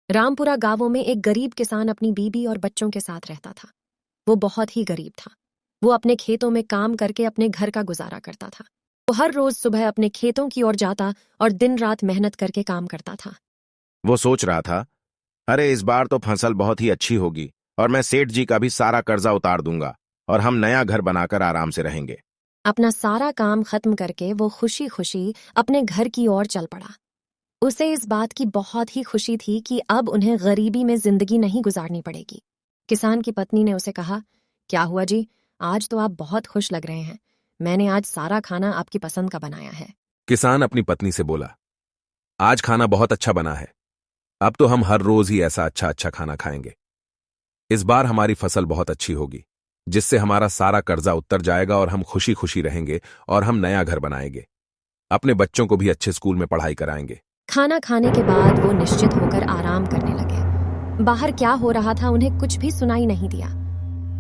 रामपुरा गांवों में एक गरीब किसान अपनी बीबी और बच्चों के साथ रहता था। वो बहुत ही गरीब था। वो अपने खेतों में काम करके अपने घर का गुजारा करता था। वो हर रोज सुबह अपने खेतों की ओर जाता और दिन रात मेहनत करके काम करता था। वो सोच रहा था, अरे इस बार तो फसल बहुत ही अच्छी होगी और मैं सेठ जी का भी सारा कर्जा उतार दूंगा और हम नया घर बनाकर आराम से रहेंगे। अपना सारा काम खत्म करके वो खुशी खुशी अपने घर की ओर चल पड़ा। उसे इस बात की बहुत ही खुशी थी कि अब उन्हें गरीबी में जिंदगी नहीं गुजारनी पड़ेगी। किसान की पत्नी ने उसे कहा, क्या हुआ जी, आज तो आप बहुत खुश लग रहे हैं। मैंने आज सारा खाना आपकी पसंद का बनाया है। किसान अपनी पत्नी से बोला, आज खाना बहुत अच्छा बना है। अब तो हम हर रोज ही ऐसा अच्छा अच्छा खाना खाएंगे। इस बार हमारी फसल बहुत अच्छी होगी, जिससे हमारा सारा कर्जा उतर जाएगा और हम खुशी खुशी रहेंगे और हम नया घर बनाएंगे। अपने बच्चों को भी अच्छे स्कूल में पढ़ाई कराएंगे। खाना खाने के बाद वो निश्चित होकर आराम करने लगे। बाहर क्या हो रहा था उन्हें कुछ भी सुनाई नहीं दिया।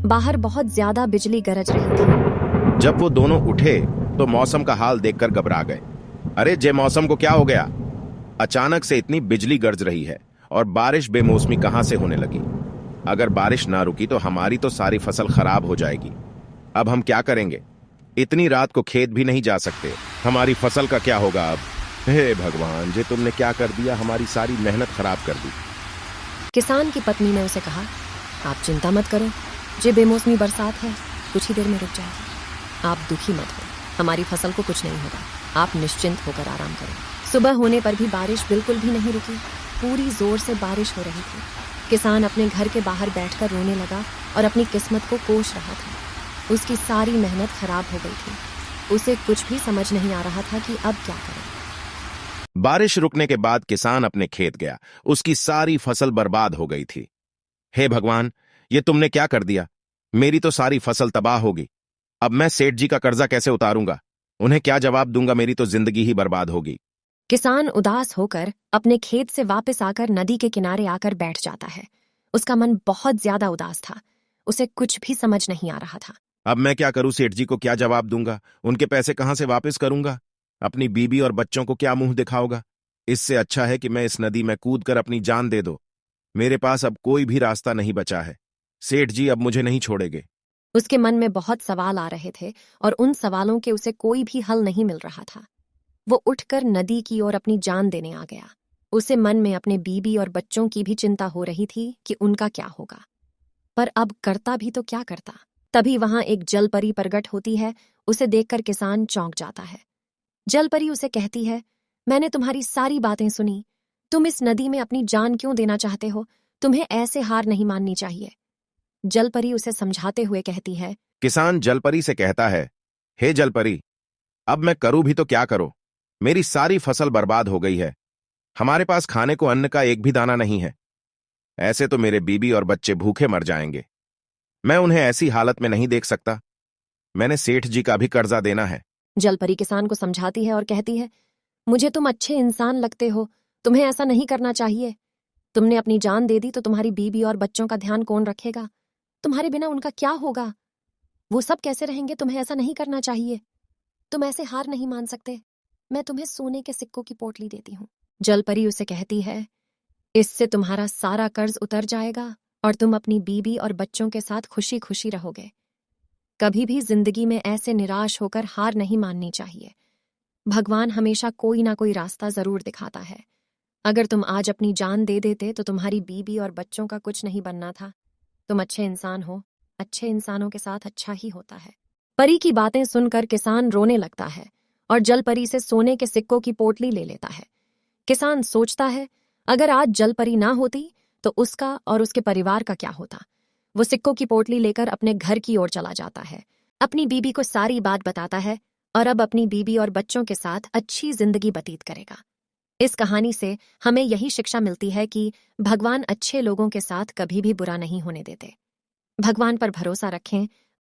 बाहर बहुत ज्यादा बिजली गरज रही थी। जब वो दोनों उठे तो मौसम का हाल देखकर घबरा गए। अरे जे मौसम को क्या हो गया? अचानक से इतनी बिजली गरज रही है और बारिश बेमौसमी कहां से होने लगी। अगर बारिश ना रुकी तो हमारी तो सारी फसल खराब हो जाएगी। अब हम क्या करेंगे? इतनी रात को खेत भी नहीं जा सकते। हमारी फसल का क्या होगा अब? हे भगवान, जे तुमने क्या कर दिया, हमारी सारी मेहनत खराब कर दी। किसान की पत्नी ने उसे कहा, आप चिंता मत करो, जे बेमौसमी बरसात है कुछ ही देर में रुक जाएगी। आप दुखी मत हो, हमारी फसल को कुछ नहीं होगा। आप निश्चिंत होकर आराम करें। सुबह होने पर भी बारिश बिल्कुल भी नहीं रुकी। पूरी जोर से बारिश हो रही थी। किसान अपने घर के बाहर बैठकर रोने लगा और अपनी किस्मत को कोस रहा था। उसकी सारी मेहनत खराब हो गई थी। उसे कुछ भी समझ नहीं आ रहा था कि अब क्या करें। बारिश रुकने के बाद किसान अपने खेत गया। उसकी सारी फसल बर्बाद हो गई थी। हे भगवान, ये तुमने क्या कर दिया? मेरी तो सारी फसल तबाह होगी। अब मैं सेठ जी का कर्जा कैसे उतारूंगा? उन्हें क्या जवाब दूंगा? मेरी तो जिंदगी ही बर्बाद होगी। किसान उदास होकर अपने खेत से वापस आकर नदी के किनारे आकर बैठ जाता है। उसका मन बहुत ज्यादा उदास था। उसे कुछ भी समझ नहीं आ रहा था। अब मैं क्या करूं? सेठ जी को क्या जवाब दूंगा? उनके पैसे कहां से वापस करूंगा? अपनी बीबी और बच्चों को क्या मुंह दिखाऊंगा? इससे अच्छा है कि मैं इस नदी में कूदकर अपनी जान दे दो। मेरे पास अब कोई भी रास्ता नहीं बचा है। सेठ जी अब मुझे नहीं छोड़ेंगे। उसके मन में बहुत सवाल आ रहे थे और उन सवालों के उसे कोई भी हल नहीं मिल रहा था। वो उठकर नदी की ओर अपनी जान देने आ गया। उसे मन में अपने बीबी और बच्चों की भी चिंता हो रही थी कि उनका क्या होगा। पर अब करता भी तो क्या करता। तभी वहां एक जलपरी प्रकट होती है। उसे देखकर किसान चौंक जाता है। जलपरी उसे कहती है, मैंने तुम्हारी सारी बातें सुनी। तुम इस नदी में अपनी जान क्यों देना चाहते हो? तुम्हें ऐसे हार नहीं माननी चाहिए। जलपरी उसे समझाते हुए कहती है। किसान जलपरी से कहता है, हे जलपरी, अब मैं करूं भी तो क्या करूं? मेरी सारी फसल बर्बाद हो गई है। हमारे पास खाने को अन्न का एक भी दाना नहीं है। ऐसे तो मेरे बीबी और बच्चे भूखे मर जाएंगे। मैं उन्हें ऐसी हालत में नहीं देख सकता। मैंने सेठ जी का भी कर्जा देना है। जलपरी किसान को समझाती है और कहती है, मुझे तुम अच्छे इंसान लगते हो। तुम्हें ऐसा नहीं करना चाहिए। तुमने अपनी जान दे दी तो तुम्हारी बीबी और बच्चों का ध्यान कौन रखेगा? तुम्हारे बिना उनका क्या होगा? वो सब कैसे रहेंगे? तुम्हें ऐसा नहीं करना चाहिए। तुम ऐसे हार नहीं मान सकते। मैं तुम्हें सोने के सिक्कों की पोटली देती हूँ। जलपरी उसे कहती है, इससे तुम्हारा सारा कर्ज उतर जाएगा और तुम अपनी बीबी और बच्चों के साथ खुशी खुशी रहोगे। कभी भी जिंदगी में ऐसे निराश होकर हार नहीं माननी चाहिए। भगवान हमेशा कोई ना कोई रास्ता जरूर दिखाता है। अगर तुम आज अपनी जान दे देते तो तुम्हारी बीबी और बच्चों का कुछ नहीं बनना था। तुम अच्छे इंसान हो। अच्छे इंसानों के साथ अच्छा ही होता है। परी की बातें सुनकर किसान रोने लगता है और जलपरी से सोने के सिक्कों की पोटली ले लेता है। किसान सोचता है, अगर आज जलपरी ना होती तो उसका और उसके परिवार का क्या होता। वो सिक्कों की पोटली लेकर अपने घर की ओर चला जाता है। अपनी बीबी को सारी बात बताता है और अब अपनी बीबी और बच्चों के साथ अच्छी जिंदगी व्यतीत करेगा। इस कहानी से हमें यही शिक्षा मिलती है कि भगवान अच्छे लोगों के साथ कभी भी बुरा नहीं होने देते। भगवान पर भरोसा रखें